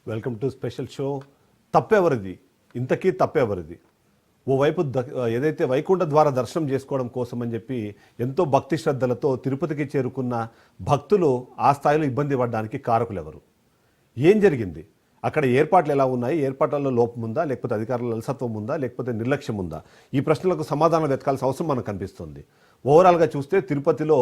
Welcome to special show. తప్పెవరిది, ఇంతకీ తప్పెవరిది? ఓవైపు ఏదైతే వైకుంఠ ద్వార దర్శనం చేసుకోవడం కోసం అని చెప్పి ఎంతో భక్తి శ్రద్ధలతో తిరుపతికి చేరుకున్న భక్తులు ఆ స్థాయిలో ఇబ్బంది పడడానికి కారకులు ఎవరు? ఏం జరిగింది? అక్కడ ఏర్పాట్లు ఎలా ఉన్నాయి? ఏర్పాట్లలో లోపం ఉందా, లేకపోతే అధికారుల అలసత్వం ఉందా, లేకపోతే నిర్లక్ష్యం ఉందా? ఈ ప్రశ్నలకు సమాధానం వెతకాల్సిన అవసరం మనకు కనిపిస్తుంది. ఓవరాల్గా చూస్తే తిరుపతిలో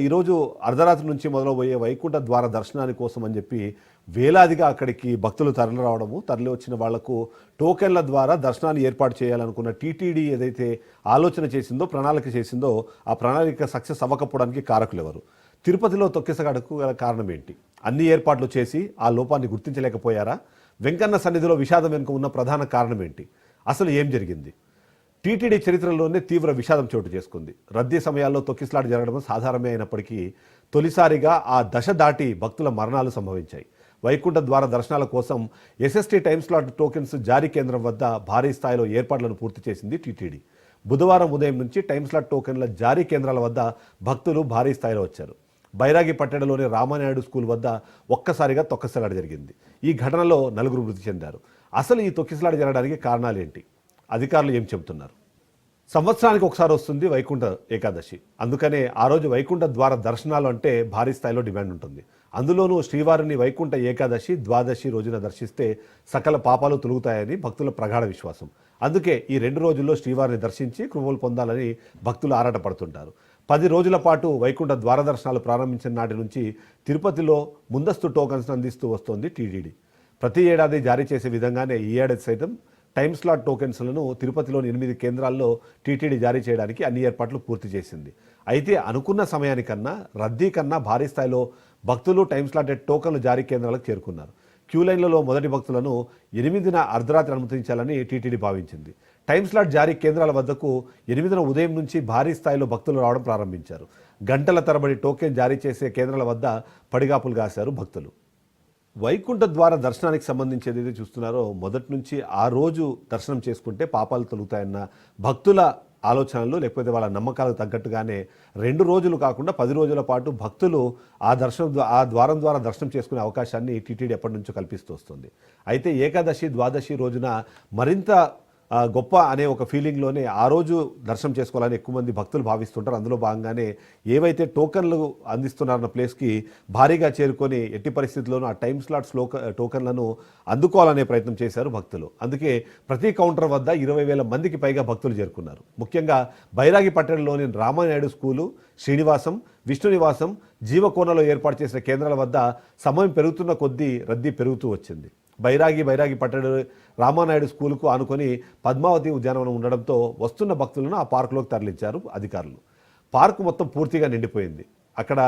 ఈరోజు అర్ధరాత్రి నుంచి మొదలబోయే వైకుంఠ ద్వార దర్శనాని కోసం అని చెప్పి వేలాదిగా అక్కడికి భక్తులు తరలి రావడము, తరలి వచ్చిన వాళ్లకు టోకెన్ల ద్వారా దర్శనాన్ని ఏర్పాటు చేయాలనుకున్న టీటీడీ ఏదైతే ఆలోచన చేసిందో, ప్రణాళిక చేసిందో, ఆ ప్రణాళిక సక్సెస్ అవ్వకపోవడానికి కారకులు ఎవరు? తిరుపతిలో తొక్కిసగడకు గల కారణం ఏంటి? అన్ని ఏర్పాట్లు చేసి ఆ లోపాన్ని గుర్తించలేకపోయారా? వెంకన్న సన్నిధిలో విషాదం వెనుక ఉన్న ప్రధాన కారణం ఏంటి? అసలు ఏం జరిగింది? టీటీడీ చరిత్రలోనే తీవ్ర విషాదం చోటు చేసుకుంది. రద్దీ సమయాల్లో తొక్కిసలాట జరగడం సాధారణమే అయినప్పటికీ తొలిసారిగా ఆ దశ దాటి భక్తుల మరణాలు సంభవించాయి. వైకుంఠ ద్వార దర్శనాల కోసం ఎస్ఎస్టీ టైమ్ స్లాట్ టోకెన్స్ జారీ కేంద్రం వద్ద భారీ స్థాయిలో ఏర్పాట్లను పూర్తి చేసింది టీటీడీ. బుధవారం ఉదయం నుంచి టైమ్ స్లాట్ టోకెన్ల జారీ కేంద్రాల వద్ద భక్తులు భారీ స్థాయిలో వచ్చారు. బైరాగి పట్టణంలోని రామానాయుడు స్కూల్ వద్ద ఒక్కసారిగా తొక్కిసలాట జరిగింది. ఈ ఘటనలో 4 మృతి చెందారు. అసలు ఈ తొక్కిసలాట జరగడానికి కారణాలు ఏంటి? అధికారులు ఏం చెబుతున్నారు? సంవత్సరానికి ఒకసారి వస్తుంది వైకుంఠ ఏకాదశి. అందుకనే ఆ రోజు వైకుంఠ ద్వార దర్శనాలు అంటే భారీ స్థాయిలో డిమాండ్ ఉంటుంది. అందులోనూ శ్రీవారిని వైకుంఠ ఏకాదశి, ద్వాదశి రోజున దర్శిస్తే సకల పాపాలు తొలుగుతాయని భక్తుల ప్రగాఢ విశ్వాసం. అందుకే ఈ 2 రోజుల్లో శ్రీవారిని దర్శించి కృపలు పొందాలని భక్తులు ఆరాటపడుతుంటారు. 10 రోజుల పాటు వైకుంఠ ద్వార దర్శనాలు ప్రారంభించిన నాటి నుంచి తిరుపతిలో ముందస్తు టోకన్స్ అందిస్తూ వస్తోంది టీటీడీ. ప్రతి ఏడాది జారీ చేసే విధంగానే ఈ ఏడాది సైతం టైమ్ స్లాట్ టోకెన్స్లను తిరుపతిలోని 8 కేంద్రాల్లో టీటీడీ జారీ చేయడానికి అన్ని ఏర్పాట్లు పూర్తి చేసింది. అయితే అనుకున్న సమయానికన్నా, రద్దీ కన్నా భారీ స్థాయిలో భక్తులు టైమ్ స్లాట్ టోకన్లు జారీ కేంద్రాలకు చేరుకున్నారు. క్యూ లైన్లలో మొదటి భక్తులను 8న అర్ధరాత్రి అనుమతించాలని టీటీడీ భావించింది. టైమ్ స్లాట్ జారీ కేంద్రాల వద్దకు 8న ఉదయం నుంచి భారీ స్థాయిలో భక్తులు రావడం ప్రారంభించారు. గంటల తరబడి టోకెన్ జారీ చేసే కేంద్రాల వద్ద పడిగాపులు కాశారు భక్తులు. వైకుంఠ ద్వార దర్శనానికి సంబంధించి ఏదైతే చూస్తున్నారో, మొదటి నుంచి ఆ రోజు దర్శనం చేసుకుంటే పాపాలు తొలుగుతాయన్న భక్తుల ఆలోచనలు, లేకపోతే వాళ్ళ నమ్మకాలకు తగ్గట్టుగానే 2 రోజులు కాకుండా 10 రోజుల పాటు భక్తులు ఆ ద్వారం ద్వారా దర్శనం చేసుకునే అవకాశాన్ని టీటీడీ ఎప్పటి నుంచో కల్పిస్తూ వస్తుంది. అయితే ఏకాదశి, ద్వాదశి రోజున మరింత గొప్ప అనే ఒక ఫీలింగ్లోనే ఆ రోజు దర్శనం చేసుకోవాలని ఎక్కువ మంది భక్తులు భావిస్తుంటారు. అందులో భాగంగానే ఏవైతే టోకన్లు అందిస్తున్నారన్న ప్లేస్కి భారీగా చేరుకొని ఎట్టి పరిస్థితుల్లోనూ ఆ టైమ్ స్లాట్స్ టోకన్లను అందుకోవాలనే ప్రయత్నం చేశారు భక్తులు. అందుకే ప్రతి కౌంటర్ వద్ద 20,000 మందికి పైగా భక్తులు చేరుకున్నారు. ముఖ్యంగా బైరాగి పట్టణంలోని రామానాయుడు స్కూలు, శ్రీనివాసం, విష్ణు నివాసం, జీవకోనలో ఏర్పాటు చేసిన కేంద్రాల వద్ద సమయం పెరుగుతున్న కొద్దీ రద్దీ పెరుగుతూ వచ్చింది. బైరాగి పట్టణ రామానాయుడు స్కూలుకు ఆనుకొని పద్మావతి ఉద్యానవనం ఉండడంతో వస్తున్న భక్తులను ఆ పార్కులోకి తరలించారు అధికారులు. పార్కు మొత్తం పూర్తిగా నిండిపోయింది. అక్కడ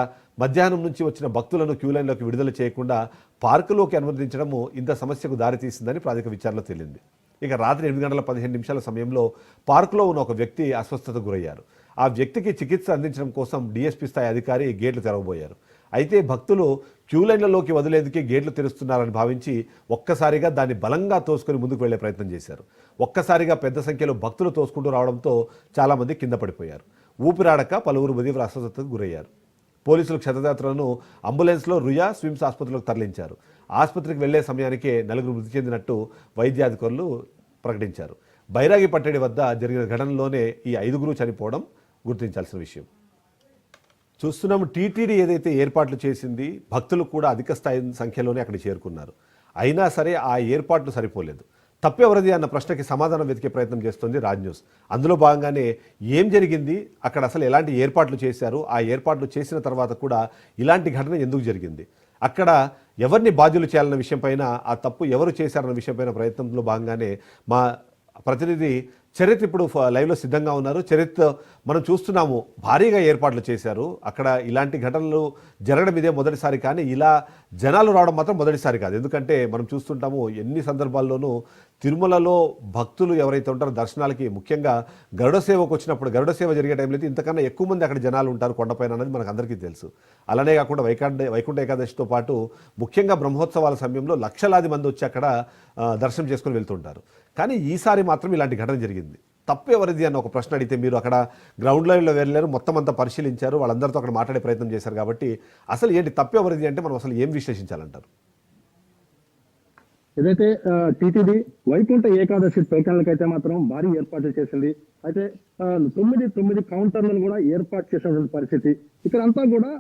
మధ్యాహ్నం నుంచి వచ్చిన భక్తులను క్యూలైన్లోకి విడుదల చేయకుండా పార్కులోకి అనుమతించడము ఇంత సమస్యకు దారితీసిందని ప్రాథమిక విచారణలో తేలింది. ఇక రాత్రి 8:15 సమయంలో పార్కులో ఉన్న ఒక వ్యక్తి అస్వస్థతకు గురయ్యారు. ఆ వ్యక్తికి చికిత్స అందించడం కోసం డీఎస్పీ స్థాయి అధికారి గేట్లు తెరవబోయారు. అయితే భక్తులు క్యూలైన్లలోకి వదిలేందుకే గేట్లు తెరుస్తున్నారని భావించి ఒక్కసారిగా దాన్ని బలంగా తోసుకొని ముందుకు వెళ్లే ప్రయత్నం చేశారు. ఒక్కసారిగా పెద్ద సంఖ్యలో భక్తులు తోసుకుంటూ రావడంతో చాలామంది కింద పడిపోయారు. ఊపిరాడక పలువురు తీవ్ర అస్వస్థతకు గురయ్యారు. పోలీసులు క్షతగాత్రులను అంబులెన్స్లో రుయా స్విమ్స్ ఆసుపత్రిలోకి తరలించారు. ఆసుపత్రికి వెళ్లే సమయానికే 4 మృతి చెందినట్టు వైద్యాధికారులు ప్రకటించారు. బైరాగి పట్టడి వద్ద జరిగిన ఘటనలోనే ఈ 5 చనిపోవడం గుర్తించాల్సిన విషయం. చూస్తున్నాము, టీటీడీ ఏదైతే ఏర్పాట్లు చేసింది, భక్తులు కూడా అధిక స్థాయి సంఖ్యలోనే అక్కడికి చేరుకున్నారు. అయినా సరే ఆ ఏర్పాట్లు సరిపోలేదు. తప్పెవరిది అన్న ప్రశ్నకి సమాధానం వెతికే ప్రయత్నం చేస్తుంది రాజ్ న్యూస్. అందులో భాగంగానే ఏం జరిగింది, అక్కడ అసలు ఎలాంటి ఏర్పాట్లు చేశారు, ఆ ఏర్పాట్లు చేసిన తర్వాత కూడా ఇలాంటి ఘటన ఎందుకు జరిగింది, అక్కడ ఎవరిని బాధ్యులు చేయాలన్న విషయంపైన, ఆ తప్పు ఎవరు చేశారన్న విషయంపైన ప్రయత్నంలో భాగంగానే మా ప్రతినిధి చరిత్ ఇప్పుడు లైవ్లో సిద్ధంగా ఉన్నారు. చరిత్, మనం చూస్తున్నాము భారీగా ఏర్పాట్లు చేశారు. అక్కడ ఇలాంటి ఘటనలు జరగడం ఇదే మొదటిసారి, కానీ ఇలా జనాలు రావడం మాత్రం మొదటిసారి కాదు. ఎందుకంటే మనం చూస్తుంటాము ఎన్ని సందర్భాల్లోనూ తిరుమలలో భక్తులు ఎవరైతే ఉంటారో దర్శనాలకి, ముఖ్యంగా గరుడ సేవకు వచ్చినప్పుడు, గరుడ సేవ జరిగే టైంలో అయితే ఇంతకన్నా ఎక్కువ మంది అక్కడ జనాలు ఉంటారు కొండపైన అనేది మనకు అందరికీ తెలుసు. అలానే కాకుండా వైకుంఠ ఏకాదశితో పాటు ముఖ్యంగా బ్రహ్మోత్సవాల సమయంలో లక్షలాది మంది వచ్చి అక్కడ దర్శనం చేసుకొని వెళ్తుంటారు. కానీ ఈసారి మాత్రం ఇలాంటి ఘటన జరిగింది. తప్పు ఎవరిది అన్న ఒక ప్రశ్న అడిగితే, మీరు అక్కడ గ్రౌండ్ లెవెల్లో వెళ్ళారు, మొత్తం అంతా పరిశీలించారు, వాళ్ళందరితో అక్కడ మాట్లాడే ప్రయత్నం చేశారు కాబట్టి అసలు ఏంటి తప్పు ఎవరిది అంటే మనం అసలు ఏం విశ్లేషించాలంటారు? ఏదైతే టీటీడీ వైకుంఠ ఏకాదశి టోకెన్లకైతే మాత్రం భారీ ఏర్పాట్లు చేసింది. అయితే 9 కౌంటర్లను కూడా ఏర్పాటు చేసినటువంటి పరిస్థితి. ఇక్కడ అంతా కూడా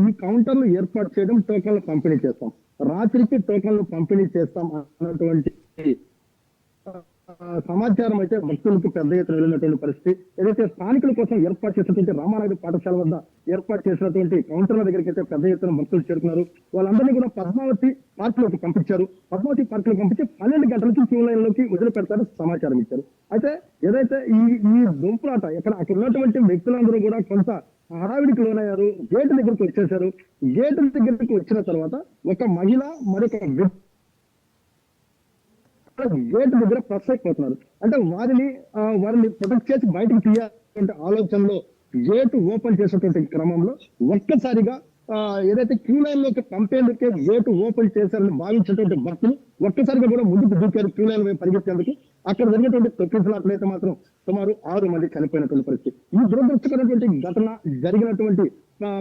ఈ కౌంటర్లు ఏర్పాటు చేయడం, టోకెన్లు పంపిణీ చేస్తాం, రాత్రికి టోకెన్లు పంపిణీ చేస్తాం అన్నటువంటి సమాచారం అయితే భక్తులకు పెద్ద ఎత్తున వెళ్ళినటువంటి పరిస్థితి. ఏదైతే స్థానికుల కోసం ఏర్పాటు చేసినటువంటి రామానాయుడు పాఠశాల వద్ద ఏర్పాటు చేసినటువంటి కౌంటర్ల దగ్గరికి అయితే పెద్ద ఎత్తున భక్తులు చేరుకున్నారు. వాళ్ళందరినీ కూడా పద్మావతి పార్క్ లోకి పంపించారు. పద్మావతి పార్క్ లో పంపించి 12 గంటలకి క్యూ లైన్ లోకి వదిలిపెడతారు సమాచారం ఇచ్చారు. అయితే ఏదైతే ఈ దుంపులాట అక్కడ ఉన్నటువంటి వ్యక్తులందరూ కూడా కొంత హడావిడికి లోనయ్యారు. గేటు దగ్గరికి వచ్చేసారు. గేటు దగ్గరికి వచ్చిన తర్వాత ఒక మహిళ మరొక గేట్ దగ్గర ప్రెస్ అయిపోతున్నారు. అంటే వారిని ప్రొటెక్ట్ చేసి బయటకు తీయాలంటే ఆలోచనలో గేట్ ఓపెన్ చేసేటువంటి క్రమంలో ఒక్కసారిగా ఏదైతే క్యూ లైన్ లోకి పంపేందుకే గేట్ ఓపెన్ చేశారని భావించినటువంటి భక్తులు ఒక్కసారిగా కూడా ముందుకు దూకారు క్యూ లైన్ పరిగెత్తేందుకు. అక్కడ జరిగినటువంటి తొక్కిసలాట్లయితే మాత్రం సుమారు 6 మంది చనిపోయినటువంటి పరిస్థితి. ఈ దురదృష్టకరమైనటువంటి ఘటన జరిగినటువంటి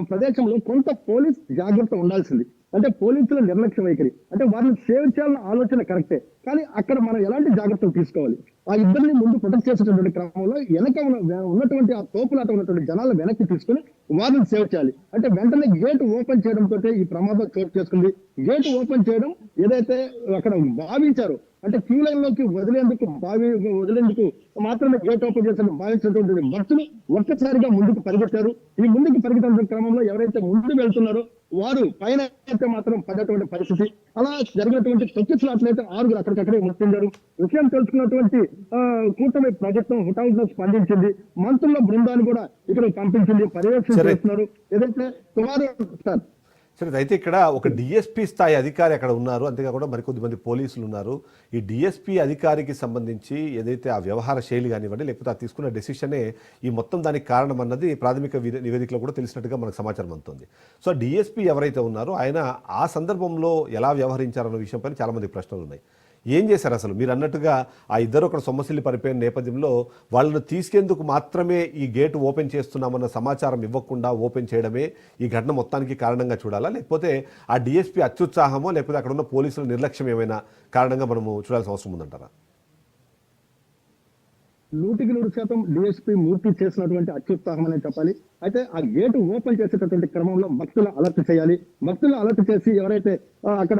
ప్రదేశంలో కొంత పోలీస్ జాగ్రత్త ఉండాల్సింది. అంటే పోలీసుల నిర్లక్ష్య వైఖరి, అంటే వారిని సేవ్ చేయాలన్న ఆలోచన కరెక్టే, కానీ అక్కడ మనం ఎలాంటి జాగ్రత్తలు తీసుకోవాలి? ఆ ఇద్దరిని ముందు ప్రొటెక్ట్ చేసేటువంటి క్రమంలో వెనక ఉన్నటువంటి ఆ తోపులాట ఉన్నటువంటి జనాలను వెనక్కి తీసుకుని వారిని సేవ్ చేయాలి. అంటే వెంటనే గేట్ ఓపెన్ చేయడంతో ఈ ప్రమాదం చోటు చేసుకుంది. గేట్ ఓపెన్ చేయడం ఏదైతే అక్కడ భావించారో, అంటే క్యూ లైన్ లోకి వదిలేందుకు మాత్రమే గేట్ ఓపెన్ చేసిన భావించినటువంటి భక్తులు ఒక్కసారిగా ముందుకు పరిగెత్తారు. ఈ ముందుకు పరిగెత్తిన క్రమంలో ఎవరైతే ముందు వెళ్తున్నారో వారు పైన అయితే మాత్రం పడ్డటువంటి పరిస్థితి. అలా జరిగినటువంటి తొక్కిసలాట్లయితే 6 అక్కడికక్కడే మృతించారు. విషయం తెలుసుకున్నటువంటి కూటమి ప్రభుత్వం హుటాహుటిన స్పందించింది. మంత్రుల బృందాన్ని కూడా ఇక్కడ పంపించింది, పర్యవేక్షణ చేస్తున్నారు. ఏదైతే సుమారు సరే, అయితే ఇక్కడ ఒక డిఎస్పీ స్థాయి అధికారి అక్కడ ఉన్నారు, అంతేకాకుండా మరికొద్ది మంది పోలీసులు ఉన్నారు. ఈ డిఎస్పీ అధికారికి సంబంధించి ఏదైతే ఆ వ్యవహార శైలి కానివ్వండి, లేకపోతే ఆ తీసుకున్న డెసిషనే ఈ మొత్తం దానికి కారణం అన్నది ప్రాథమిక నివేదికలో కూడా తెలిసినట్టుగా మనకు సమాచారం అందుతుంది. సో డిఎస్పీ ఎవరైతే ఉన్నారో ఆయన ఆ సందర్భంలో ఎలా వ్యవహరించారన్న విషయంపై చాలామంది ప్రశ్నలు ఉన్నాయి. ఏం చేశారు అసలు? మీరు అన్నట్టుగా ఆ ఇద్దరు అక్కడ సొమ్మసిల్లి పడిపోయిన నేపథ్యంలో వాళ్ళను తీసుకెందుకు మాత్రమే ఈ గేటు ఓపెన్ చేస్తున్నామన్న సమాచారం ఇవ్వకుండా ఓపెన్ చేయడమే ఈ ఘటన మొత్తానికి కారణంగా చూడాలా, లేకపోతే ఆ డిఎస్పీ అత్యుత్సాహమో లేకపోతే అక్కడ ఉన్న పోలీసుల నిర్లక్ష్యం ఏమైనా కారణంగా మనము చూడాల్సిన అవసరం ఉందంటారా? 100% డిఎస్పీ మూర్తి చేసినటువంటి అత్యుత్సాహం అనే చెప్పాలి. అయితే ఆ గేటు ఓపెన్ చేసేటటువంటి క్రమంలో భక్తులు అలర్ట్ చేయాలి. భక్తులు అలర్ట్ చేసి ఎవరైతే అక్కడ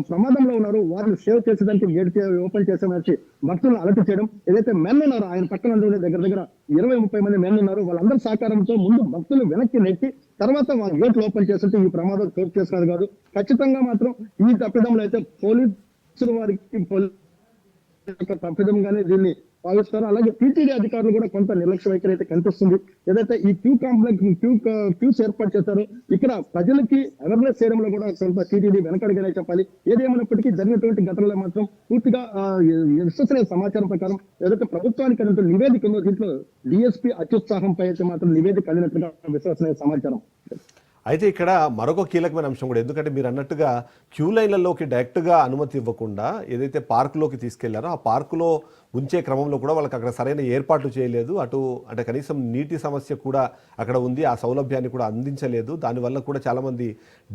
ప్రమాదంలో ఉన్నారో వారిని సేవ్ చేసేదానికి గేట్ ఓపెన్ చేసేసి భక్తులను అలర్ట్ చేయడం. ఏదైతే మెన్ ఉన్నారో ఆయన పక్కన దగ్గర 20-30 మంది మెన్ ఉన్నారు. వాళ్ళందరి సహకారంతో ముందు భక్తులు వెనక్కి నెట్టి తర్వాత గేట్లు ఓపెన్ చేస్తుంటే ఈ ప్రమాదం చోటు చేసినది కాదు. ఖచ్చితంగా మాత్రం ఈ తప్పిదంలో అయితే పోలీసులు వారికి తప్పిదంగానే దీన్ని భావిస్తారు. అలాగే టీటీడీ అధికారులు కూడా కొంత నిర్లక్ష్య వైఖరి అయితే కనిపిస్తుంది. ఏదైతే ఈ క్యూస్ ఏర్పాటు చేస్తారో ఇక్కడ ప్రజలకి అవేర్నెస్ చేయడంలో కూడా కొంత టీటీడీ వెనకడిగానే చెప్పాలి. ఏదేమైనప్పటికీ జరిగినటువంటి ఘటనలో మాత్రం పూర్తిగా విశ్వసనీయ సమాచారం ప్రకారం ఏదైతే ప్రభుత్వానికి అనేటువంటి నివేదిక ఉందో దీంట్లో డిఎస్పీ అత్యుత్సాహంపై అయితే మాత్రం నివేదిక అందినట్టుగా విశ్వసనీయ సమాచారం. అయితే ఇక్కడ మరొక కీలకమైన అంశం కూడా, ఎందుకంటే మీరు అన్నట్టుగా క్యూ లైన్లలోకి డైరెక్ట్గా అనుమతి ఇవ్వకుండా ఏదైతే పార్కులోకి తీసుకెళ్లారో ఆ పార్కులో ఉంచే క్రమంలో కూడా వాళ్ళకి అక్కడ సరైన ఏర్పాట్లు చేయలేదు. అంటే కనీసం నీటి సమస్య కూడా అక్కడ ఉంది, ఆ సౌలభ్యాన్ని కూడా అందించలేదు. దానివల్ల కూడా చాలామంది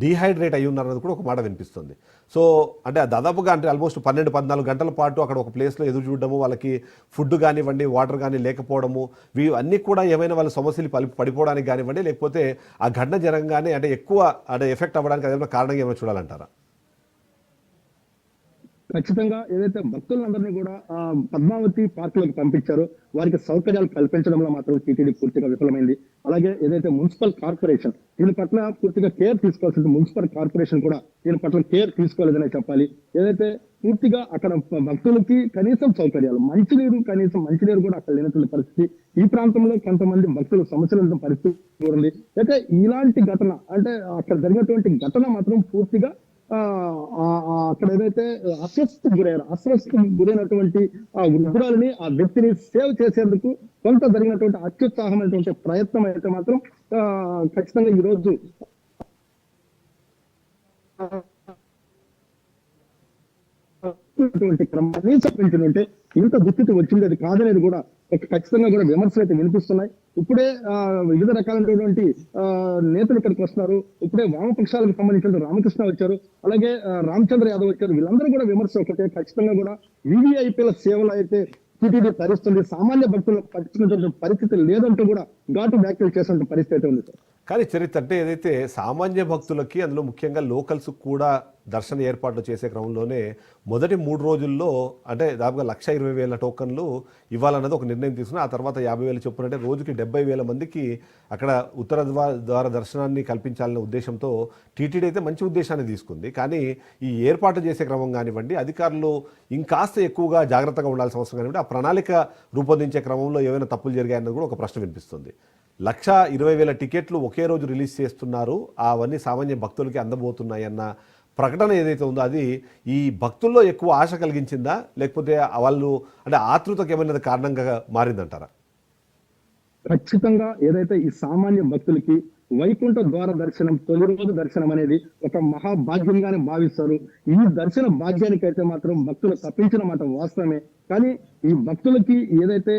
డీహైడ్రేట్ అయ్యి ఉన్నారన్నది కూడా ఒక మాట వినిపిస్తుంది. సో అంటే దాదాపుగా అంటే ఆల్మోస్ట్ 12-14 గంటల పాటు అక్కడ ఒక ప్లేస్లో ఎదురు చూడడము, వాళ్ళకి ఫుడ్ కానివ్వండి, వాటర్ కానీ లేకపోవడము, అన్నీ కూడా ఏమైనా వాళ్ళ సమస్యలు పడిపోవడానికి కానివ్వండి, లేకపోతే ఆ ఘటన జరగగానే అంటే ఎక్కువ అంటే ఎఫెక్ట్ అవ్వడానికి అదేమైనా కారణంగా ఏమైనా చూడాలంటారా? ఖచ్చితంగా ఏదైతే భక్తులందరినీ కూడా పద్మావతి పార్క్ లోకి పంపించారో వారికి సౌకర్యాలు కల్పించడంలో మాత్రం టీటీడీ పూర్తిగా విఫలమైంది. అలాగే ఏదైతే మున్సిపల్ కార్పొరేషన్ దీని పట్ల పూర్తిగా కేర్ తీసుకోవాల్సింది, మున్సిపల్ కార్పొరేషన్ కూడా దీని పట్ల కేర్ తీసుకోలేదనే చెప్పాలి. ఏదైతే పూర్తిగా అక్కడ భక్తులకి కనీసం సౌకర్యాలు, మంచినీరు కూడా అక్కడ లేనటువంటి పరిస్థితి. ఈ ప్రాంతంలో కొంతమంది భక్తులు సమస్యలు పరిస్థితి ఉంది. అయితే ఇలాంటి ఘటన అంటే అక్కడ జరిగినటువంటి ఘటన మాత్రం పూర్తిగా అక్కడ ఏదైతే అస్వస్థకు గురైనటువంటి ఆ వృద్ధురాలని, ఆ వ్యక్తిని సేవ్ చేసేందుకు కొంత జరిగినటువంటి అత్యుత్సాహమైనటువంటి ప్రయత్నం అయితే మాత్రం ఖచ్చితంగా ఈ రోజు పెంచినటువంటి క్రమాన్ని పెంచినట్టే ఇంత దుస్థితి వచ్చింది కాదనేది కూడా ఖచ్చితంగా కూడా విమర్శలు అయితే వినిపిస్తున్నాయి. ఇప్పుడే వివిధ రకాలైనటువంటి నేతలు ఇక్కడికి వస్తున్నారు. ఇప్పుడే వామపక్షాలకు సంబంధించిన రామకృష్ణ వచ్చారు, అలాగే రామచంద్ర యాదవ్ వచ్చారు. వీళ్ళందరూ కూడా విమర్శ ఒకటే, ఖచ్చితంగా కూడా వివిఐపీల సేవలు అయితే టీటీడీ తరిస్తుంది, సామాన్య భక్తులకు పట్టించుకునే పరిస్థితి లేదంటూ కూడా ఘాటు వ్యాఖ్యలు చేసినటువంటి పరిస్థితి అయితే ఉంది సార్. కానీ చరిత్ర అంటే ఏదైతే సామాన్య భక్తులకి, అందులో ముఖ్యంగా లోకల్స్ కూడా దర్శన ఏర్పాట్లు చేసే క్రమంలోనే మొదటి 3 రోజుల్లో అంటే దాదాపుగా 1,20,000 టోకన్లు ఇవ్వాలన్నది ఒక నిర్ణయం తీసుకుని, ఆ తర్వాత 50,000 చొప్పున అంటే రోజుకి 70,000 మందికి అక్కడ ఉత్తర ద్వార దర్శనాన్ని కల్పించాలనే ఉద్దేశంతో టీటీడీ అయితే మంచి ఉద్దేశాన్ని తీసుకుంది. కానీ ఈ ఏర్పాటు చేసే క్రమం కానివ్వండి, అధికారులు ఇంకాస్త ఎక్కువగా జాగ్రత్తగా ఉండాల్సిన అవసరం కానివ్వండి, ఆ ప్రణాళిక రూపొందించే క్రమంలో ఏమైనా తప్పులు జరిగాయన్నది కూడా ఒక ప్రశ్న వినిపిస్తుంది. 1,20,000 టికెట్లు ఒకే రోజు రిలీజ్ చేస్తున్నారు, అవన్నీ సామాన్య భక్తులకి అందబోతున్నాయన్న ప్రకటన ఏదైతే ఉందో అది ఈ భక్తుల్లో ఎక్కువ ఆశ కలిగించిందా, లేకపోతే వాళ్ళు అంటే ఆతృతకు ఏమైనా కారణంగా మారిందంటారా? ఖచ్చితంగా ఏదైతే ఈ సామాన్య భక్తులకి వైకుంఠ ద్వార దర్శనం, తొలి రోజు దర్శనం అనేది ఒక మహాభాగ్యంగానే భావిస్తారు. ఈ దర్శన భాగ్యానికి అయితే మాత్రం భక్తులు తప్పించిన మాట వాస్తవమే. కానీ ఈ భక్తులకి ఏదైతే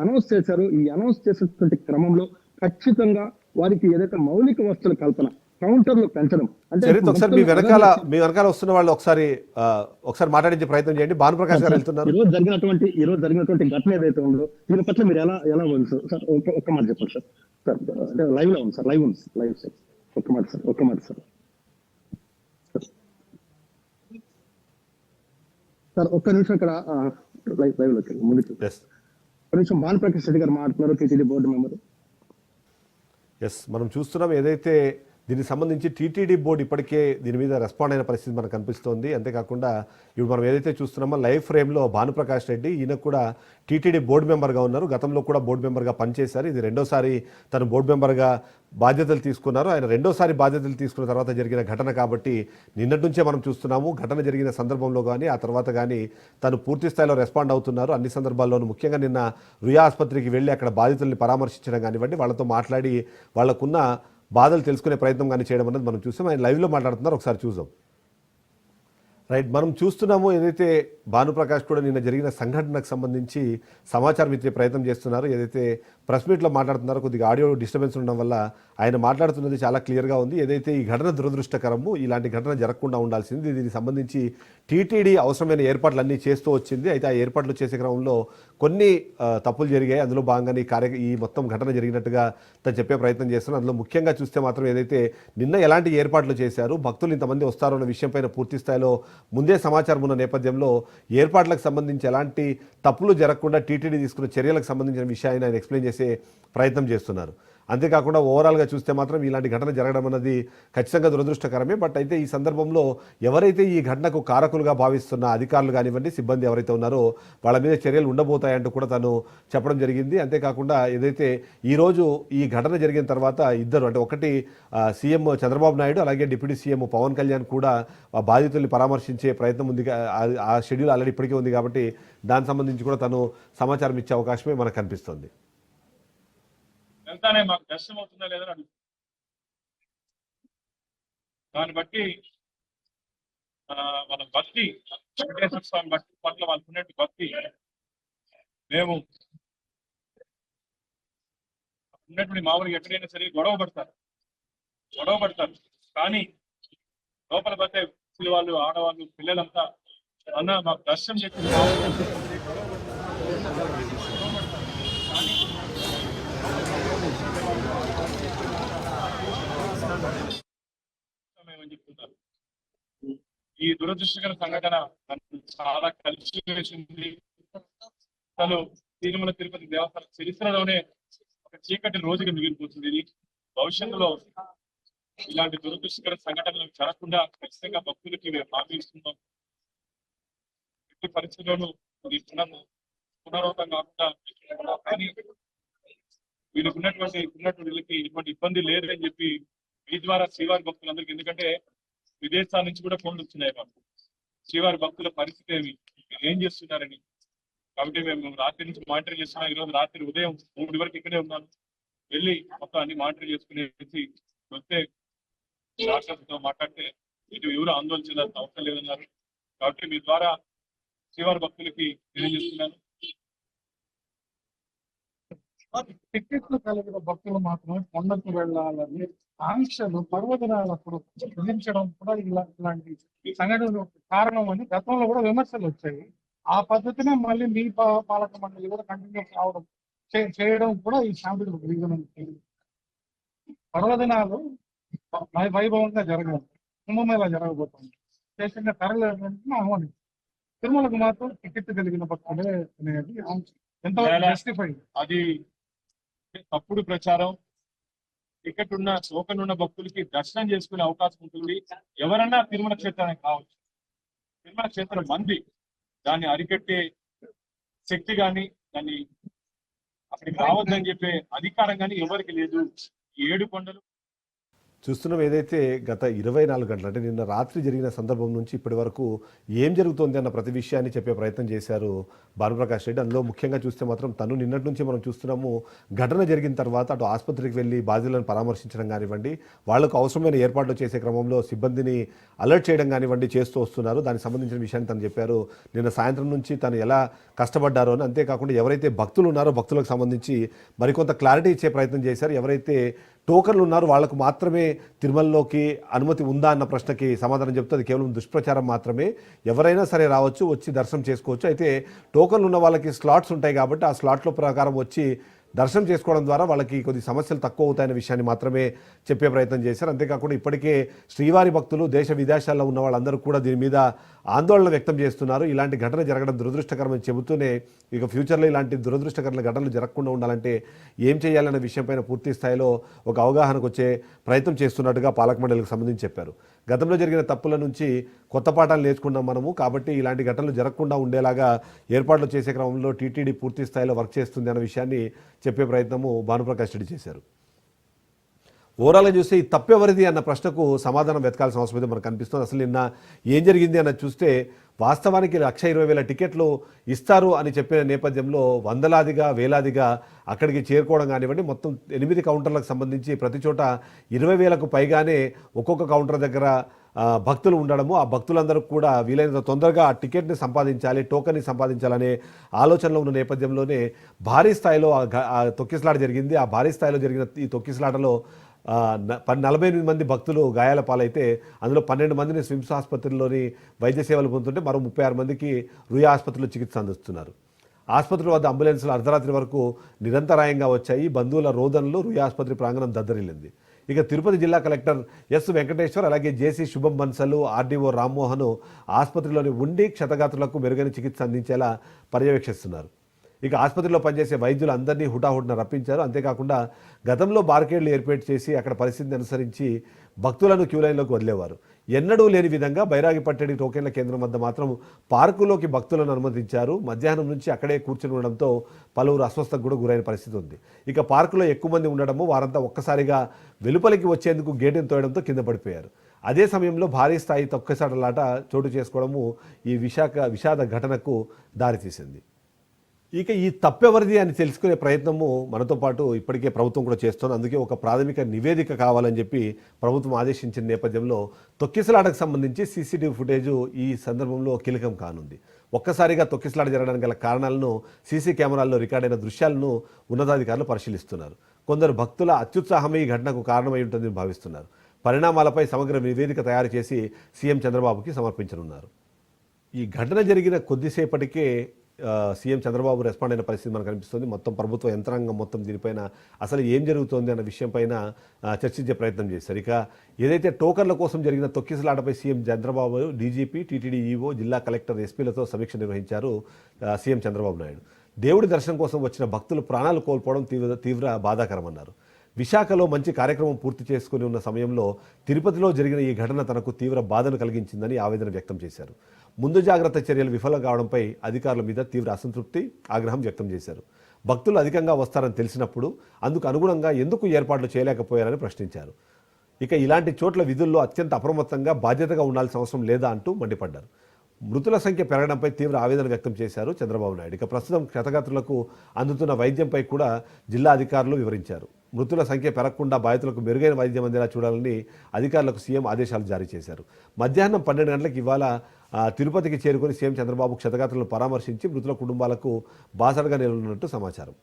అనౌన్స్ చేశారో, ఈ అనౌన్స్ చేసేటువంటి క్రమంలో ఖచ్చితంగా వారికి ఏదైతే మౌలిక వస్తువుల కల్పన, కౌంటర్లు పెంచడం అంటే ఒకసారి మీ వెనకాల వస్తున్న వాళ్ళు ఒకసారి మాట్లాడించే ప్రయత్నం చేయండి. భానుప్రకాష్ గారు వెళ్తున్నారు. ఈ రోజు జరిగినటువంటి ఘటన ఏదైతే ఉందో దీని పట్ల మీరు ఎలా ఉంది సార్? ఒక్క మాట చెప్పండి సార్. సార్ అంటే లైవ్ లో ఉంది సార్, లైవ్ సార్. ఒక్క మాట సార్. సార్ ఒక్క నిమిషం ఇక్కడ లైవ్ లో ముందుకు ఒక్క నిమిషం. భానుప్రకాష్ రెడ్డి గారు మాట్లాడుతున్నారు, టీటీడీ బోర్డు మెంబర్. మనం చూస్తున్నాం ఏదైతే దీనికి సంబంధించి టీటీడీ బోర్డు ఇప్పటికే దీని మీద రెస్పాండ్ అయిన పరిస్థితి మనకు కనిపిస్తోంది. అంతేకాకుండా ఇప్పుడు మనం ఏదైతే చూస్తున్నామో లైవ్ ఫ్రేమ్లో భానుప్రకాష్ రెడ్డి, ఈయన కూడా టీటీడీ బోర్డు మెంబర్గా ఉన్నారు, గతంలో కూడా బోర్డు మెంబర్గా పనిచేశారు. ఇది రెండోసారి తను బోర్డు మెంబర్గా బాధ్యతలు తీసుకున్నారు. ఆయన రెండోసారి బాధ్యతలు తీసుకున్న తర్వాత జరిగిన ఘటన కాబట్టి నిన్నటి నుంచే మనం చూస్తున్నాము. ఘటన జరిగిన సందర్భంలో కానీ ఆ తర్వాత కానీ తను పూర్తి స్థాయిలో రెస్పాండ్ అవుతున్నారు. అన్ని సందర్భాల్లోనూ ముఖ్యంగా నిన్న రుయా ఆసుపత్రికి వెళ్ళి అక్కడ బాధితుల్ని పరామర్శించడం కానివ్వండి, వాళ్ళతో మాట్లాడి వాళ్ళకున్న బాధలు తెలుసుకునే ప్రయత్నం కానీ చేయడం అనేది మనం చూసాం. ఆయన లైవ్లో మాట్లాడుతున్నారు, ఒకసారి చూద్దాం. రైట్, మనం చూస్తున్నాము ఏదైతే భానుప్రకాష్ కూడా నిన్న జరిగిన సంఘటనకు సంబంధించి సమాచారం ఇచ్చే ప్రయత్నం చేస్తున్నారు. ఏదైతే ప్రెస్ మీట్లో మాట్లాడుతున్నారో కొద్దిగా ఆడియో డిస్టర్బెన్స్ ఉండడం వల్ల ఆయన మాట్లాడుతున్నది చాలా క్లియర్గా ఉంది. ఏదైతే ఈ ఘటన దురదృష్టకరము, ఇలాంటి ఘటన జరగకుండా ఉండాల్సింది. దీనికి సంబంధించి టీటీడీ అవసరమైన ఏర్పాట్లన్నీ చేస్తూ వచ్చింది. అయితే ఆ ఏర్పాట్లు చేసే క్రమంలో కొన్ని తప్పులు జరిగాయి. అందులో భాగంగానే ఈ మొత్తం ఘటన జరిగినట్టుగా తను చెప్పే ప్రయత్నం చేస్తున్నారు. అందులో ముఖ్యంగా చూస్తే మాత్రం ఏదైతే నిన్న ఎలాంటి ఏర్పాట్లు చేశారు, భక్తులు ఇంతమంది వస్తారో అన్న విషయంపైన పూర్తి స్థాయిలో ముందే సమాచారం ఉన్న నేపథ్యంలో ఏర్పాట్లకు సంబంధించి ఎలాంటి తప్పులు జరగకుండా టీటీడీ తీసుకున్న చర్యలకు సంబంధించిన విషయాన్ని ఆయన ఎక్స్ప్లెయిన్ చేసే ప్రయత్నం చేస్తున్నారు. అంతేకాకుండా ఓవరాల్గా చూస్తే మాత్రం ఇలాంటి ఘటన జరగడం అన్నది ఖచ్చితంగా దురదృష్టకరమే. బట్ అయితే ఈ సందర్భంలో ఎవరైతే ఈ ఘటనకు కారకులుగా భావిస్తున్న అధికారులు కానివ్వండి, సిబ్బంది ఎవరైతే ఉన్నారో వాళ్ళ మీద చర్యలు ఉండబోతాయంటూ కూడా తను చెప్పడం జరిగింది. అంతేకాకుండా ఏదైతే ఈరోజు ఈ ఘటన జరిగిన తర్వాత ఇద్దరు అంటే ఒకటి సీఎం చంద్రబాబు నాయుడు, అలాగే డిప్యూటీ సీఎం పవన్ కళ్యాణ్ కూడా బాధితుల్ని పరామర్శించే ప్రయత్నం ఉంది. ఆ షెడ్యూల్ ఆల్రెడీ ఇప్పటికే ఉంది కాబట్టి దానికి సంబంధించి కూడా తను సమాచారం ఇచ్చే అవకాశమే మనకు కనిపిస్తుంది. వెళ్తానే మాకు దర్శనం అవుతుందా లేదని అడుగుతుంది. దాన్ని బట్టి మన భక్తి వెంకటేశ్వర స్వామి భక్తి పట్ల వాళ్ళకు ఉన్నట్టు భక్తి మేము ఉన్నటువంటి మామూలుగా ఎక్కడైనా సరే గొడవ పడతారు కానీ లోపల పడితే వాళ్ళు, ఆడవాళ్ళు, పిల్లలంతా అన్న మాకు దర్శనం చెప్పింది చెప్తున్నారు. ఈ దురదృష్టకర సంఘటన చాలా కలిసి వేసింది. అసలు తిరుమల తిరుపతి దేవస్థానం చరిత్రలోనే ఒక చీకటి రోజుగా మిగిలిపోతుంది. ఇది భవిష్యత్తులో ఇలాంటి దురదృష్టకర సంఘటనలు జరగకుండా ఖచ్చితంగా భక్తులకి మేము హామీ ఇస్తున్నాం. ఎట్టి పరిస్థితుల్లోనూ ఇది పునరావృతం కాకుండా కానీ వీళ్ళకి ఉన్నటువంటి వీళ్ళకి ఎటువంటి ఇబ్బంది లేదని చెప్పి మీ ద్వారా శ్రీవారి భక్తులందరికీ, ఎందుకంటే విదేశాల నుంచి కూడా ఫోన్లు వచ్చినాయి మాకు శ్రీవారి భక్తుల పరిస్థితి ఏమి, ఏం చేస్తున్నారని. కాబట్టి మేము రాత్రి నుంచి మానిటర్ చేస్తున్నాం. ఈరోజు రాత్రి ఉదయం 3 వరకు ఇక్కడే ఉన్నాను. వెళ్ళి మొత్తం అన్ని మానిటర్ చేసుకునేసి వస్తే డాక్టర్తో మాట్లాడితే ఇటు ఎవరు ఆందోళన చేయాల్సిన అవసరం లేదన్నారు. కాబట్టి మీ ద్వారా శ్రీవారి భక్తులకి తెలియజేస్తున్నాను. టికెట్లు కలిగిన భక్తులు మాత్రమే కొండకు వెళ్ళాలని ఆంక్షలు పర్వదినాలప్పుడు విధించడం కూడా ఇలాంటి సంఘటనలు కారణం అని గతంలో కూడా విమర్శలు వచ్చాయి. ఆ పద్ధతినే మళ్ళీ మీ పాలక మండలి కూడా కంటిన్యూ కావడం చేయడం కూడా ఈ శాంతి రీజన్. పర్వదినాలు వైభవంగా జరగాలి, కుంభమేళా జరగబోతుంది, విశేషంగా తరలించిన ఆహ్వానం. తిరుమలకు మాత్రం టికెట్ కలిగిన భక్తులే అనేది ఎంతవరకు జస్టిఫైడ్. అది తప్పుడు ప్రచారం. టికెట్ ఉన్న టోకెన్ ఉన్న భక్తులకి దర్శనం చేసుకునే అవకాశం ఉంటుంది. ఎవరన్నా తిరుమల క్షేత్రానికి కావచ్చు. తిరుమల క్షేత్రం మంది, దాన్ని అరికట్టే శక్తి కానీ దాన్ని అక్కడికి రావద్దని చెప్పే అధికారం కానీ ఎవరికి లేదు. 7 కొండలు చూస్తున్నాం. ఏదైతే గత 24 గంటలు అంటే నిన్న రాత్రి జరిగిన సందర్భం నుంచి ఇప్పటి వరకు ఏం జరుగుతోంది అన్న ప్రతి విషయాన్ని చెప్పే ప్రయత్నం చేశారు భానుప్రకాష్ రెడ్డి. అందులో ముఖ్యంగా చూస్తే మాత్రం తను నిన్నటి నుంచి మనం చూస్తున్నాము, ఘటన జరిగిన తర్వాత అటు ఆసుపత్రికి వెళ్ళి బాధితులను పరామర్శించడం కానివ్వండి, వాళ్లకు అవసరమైన ఏర్పాట్లు చేసే క్రమంలో సిబ్బందిని అలర్ట్ చేయడం కానివ్వండి చేస్తూ వస్తున్నారు. దానికి సంబంధించిన విషయాన్ని తను చెప్పారు. నిన్న సాయంత్రం నుంచి తను ఎలా కష్టపడ్డారో అని, అంతేకాకుండా ఎవరైతే భక్తులు ఉన్నారో భక్తులకు సంబంధించి మరికొంత క్లారిటీ ఇచ్చే ప్రయత్నం చేశారు. ఎవరైతే టోకన్లు ఉన్నారు వాళ్లకు మాత్రమే తిరుమలలోకి అనుమతి ఉందా అన్న ప్రశ్నకి సమాధానం చెప్తే అది కేవలం దుష్ప్రచారం మాత్రమే. ఎవరైనా సరే రావచ్చు, వచ్చి దర్శనం చేసుకోవచ్చు. అయితే టోకన్లు ఉన్న వాళ్ళకి స్లాట్స్ ఉంటాయి కాబట్టి ఆ స్లాట్ల ప్రకారం వచ్చి దర్శనం చేసుకోవడం ద్వారా వాళ్ళకి కొద్ది సమస్యలు తక్కువ అవుతాయనే విషయాన్ని మాత్రమే చెప్పే ప్రయత్నం చేశారు. అంతేకాకుండా ఇప్పటికే శ్రీవారి భక్తులు దేశ విదేశాల్లో ఉన్న వాళ్ళందరూ కూడా దీని మీద ఆందోళన వ్యక్తం చేస్తున్నారు. ఇలాంటి ఘటన జరగడం దురదృష్టకరమని చెబుతూనే ఇక ఫ్యూచర్లో ఇలాంటి దురదృష్టకరమైన ఘటనలు జరగకుండా ఉండాలంటే ఏం చేయాలనే విషయంపైన పూర్తి స్థాయిలో ఒక అవగాహనకు వచ్చే ప్రయత్నం చేస్తున్నట్టుగా పాలక మండలికి సంబంధించి చెప్పారు. గతంలో జరిగిన తప్పుల నుంచి కొత్త పాఠాలు నేర్చుకున్నాం మనము, కాబట్టి ఇలాంటి ఘటనలు జరగకుండా ఉండేలాగా ఏర్పాట్లు చేసే క్రమంలో టీటీడీ పూర్తి స్థాయిలో వర్క్ చేస్తుంది అన్న విషయాన్ని చెప్పే ప్రయత్నము భానుప్రకాష్ రెడ్డి చేశారు. ఓవరాల్గా చూస్తే ఈ తప్పెవరిది అన్న ప్రశ్నకు సమాధానం వెతకాల్సిన అవసరం అయితే మనకు కనిపిస్తుంది. అసలు నిన్న ఏం జరిగింది అన్నది చూస్తే వాస్తవానికి 1,20,000 టికెట్లు ఇస్తారు అని చెప్పిన నేపథ్యంలో వందలాదిగా వేలాదిగా అక్కడికి చేరుకోవడం కానివ్వండి, మొత్తం 8 కౌంటర్లకు సంబంధించి ప్రతి చోట 20,000కు పైగానే ఒక్కొక్క కౌంటర్ దగ్గర భక్తులు ఉండడము, ఆ భక్తులందరూ కూడా వీలైనంత తొందరగా ఆ టికెట్ని సంపాదించాలి, టోకన్ని సంపాదించాలనే ఆలోచనలో ఉన్న నేపథ్యంలోనే భారీ స్థాయిలో తొక్కిసలాట జరిగింది. ఆ భారీ స్థాయిలో జరిగిన ఈ తొక్కిసలాటలో 48 మంది భక్తులు గాయాల పాలైతే అందులో 12 మందిని స్విమ్స్ ఆసుపత్రిలోని వైద్య సేవలు పొందుతుంటే మరో 36 మందికి రుయా ఆసుపత్రిలో చికిత్స అందిస్తున్నారు. ఆసుపత్రుల వద్ద అంబులెన్సులు అర్ధరాత్రి వరకు నిరంతరాయంగా వచ్చాయి. బంధువుల రోదనలు రుయా ఆసుపత్రి ప్రాంగణం దద్దరిల్లింది. ఇక తిరుపతి జిల్లా కలెక్టర్ ఎస్ వెంకటేశ్వర్, అలాగే జేసీ శుభం బన్సలు, ఆర్డీఓ రామ్మోహన్ ఆసుపత్రిలోని ఉండి క్షతగాత్రులకు మెరుగైన చికిత్స అందించేలా పర్యవేక్షిస్తున్నారు. ఇక ఆసుపత్రిలో పనిచేసే వైద్యులు అందరినీ హుటాహుటిన రప్పించారు. అంతేకాకుండా గతంలో బార్కేడ్లు ఏర్పాటు చేసి అక్కడ పరిస్థితిని అనుసరించి భక్తులను క్యూలైన్లోకి వదిలేవారు. ఎన్నడూ లేని విధంగా బైరాగి పట్టడి టోకెన్ల కేంద్రం వద్ద మాత్రం పార్కులోకి భక్తులను అనుమతించారు. మధ్యాహ్నం నుంచి అక్కడే కూర్చుని ఉండడంతో పలువురు అస్వస్థకు కూడా గురైన పరిస్థితి ఉంది. ఇక పార్కులో ఎక్కువ మంది ఉండడము వారంతా ఒక్కసారిగా వెలుపలికి వచ్చేందుకు గేటును తోయడంతో కింద పడిపోయారు. అదే సమయంలో భారీ స్థాయి తొక్కసాటలాట చోటు చేసుకోవడము ఈ విషాద ఘటనకు దారితీసింది. ఇక ఈ తప్పెవరిది అని తెలుసుకునే ప్రయత్నము మనతో పాటు ఇప్పటికే ప్రభుత్వం కూడా చేస్తోంది. అందుకే ఒక ప్రాథమిక నివేదిక కావాలని చెప్పి ప్రభుత్వం ఆదేశించిన నేపథ్యంలో తొక్కిసలాటకు సంబంధించి సీసీటీవీ ఫుటేజు ఈ సందర్భంలో కీలకం కానుంది. ఒక్కసారిగా తొక్కిసలాట జరగడానికి గల కారణాలను సీసీ కెమెరాల్లో రికార్డైన దృశ్యాలను ఉన్నతాధికారులు పరిశీలిస్తున్నారు. కొందరు భక్తుల అత్యుత్సాహమే ఈ ఘటనకు కారణమై ఉంటుందని భావిస్తున్నారు. పరిణామాలపై సమగ్ర నివేదిక తయారు చేసి సీఎం చంద్రబాబుకి సమర్పించనున్నారు. ఈ ఘటన జరిగిన కొద్దిసేపటికే సీఎం చంద్రబాబు రెస్పాండ్ అయిన పరిస్థితి మనకు కనిపిస్తుంది. మొత్తం ప్రభుత్వ యంత్రాంగం మొత్తం దీనిపైన అసలు ఏం జరుగుతోంది అన్న విషయంపైన చర్చించే ప్రయత్నం చేశారు. ఇక ఏదైతే టోకన్ల కోసం జరిగిన తొక్కిసలాటపై CM Chandrababu, DGP, TTD EO, జిల్లా కలెక్టర్, ఎస్పీలతో సమీక్ష నిర్వహించారు సీఎం చంద్రబాబు నాయుడు. దేవుడి దర్శనం కోసం వచ్చిన భక్తులు ప్రాణాలు కోల్పోవడం తీవ్ర బాధాకరమన్నారు. విశాఖలో మంచి కార్యక్రమం పూర్తి చేసుకుని ఉన్న సమయంలో తిరుపతిలో జరిగిన ఈ ఘటన తనకు తీవ్ర బాధను కలిగించిందని ఆవేదన వ్యక్తం చేశారు. ముందు జాగ్రత్త చర్యలు విఫలం కావడంపై అధికారుల మీద తీవ్ర అసంతృప్తి, ఆగ్రహం వ్యక్తం చేశారు. భక్తులు అధికంగా వస్తారని తెలిసినప్పుడు అందుకు అనుగుణంగా ఎందుకు ఏర్పాట్లు చేయలేకపోయారని ప్రశ్నించారు. ఇక ఇలాంటి చోట్ల విధుల్లో అత్యంత అప్రమత్తంగా బాధ్యతగా ఉండాల్సిన అవసరం లేదా అంటూ మండిపడ్డారు. మృతుల సంఖ్య పెరగడంపై తీవ్ర ఆవేదన వ్యక్తం చేశారు చంద్రబాబు నాయుడు. ఇక ప్రస్తుతం క్షతగాత్రులకు అందుతున్న వైద్యంపై కూడా జిల్లా అధికారులు వివరించారు. మృతుల సంఖ్య పెరగకుండా బాధితులకు మెరుగైన వైద్యం అందేలా చూడాలని అధికారులకు సీఎం ఆదేశాలు జారీ చేశారు. మధ్యాహ్నం 12 గంటలకు ఇవాళ తిరుపతికి చేరుకొని సీఎం చంద్రబాబు క్షతగాత్రులను పరామర్శించి మృతుల కుటుంబాలకు బాసటగా నిలనున్నట్టు సమాచారం.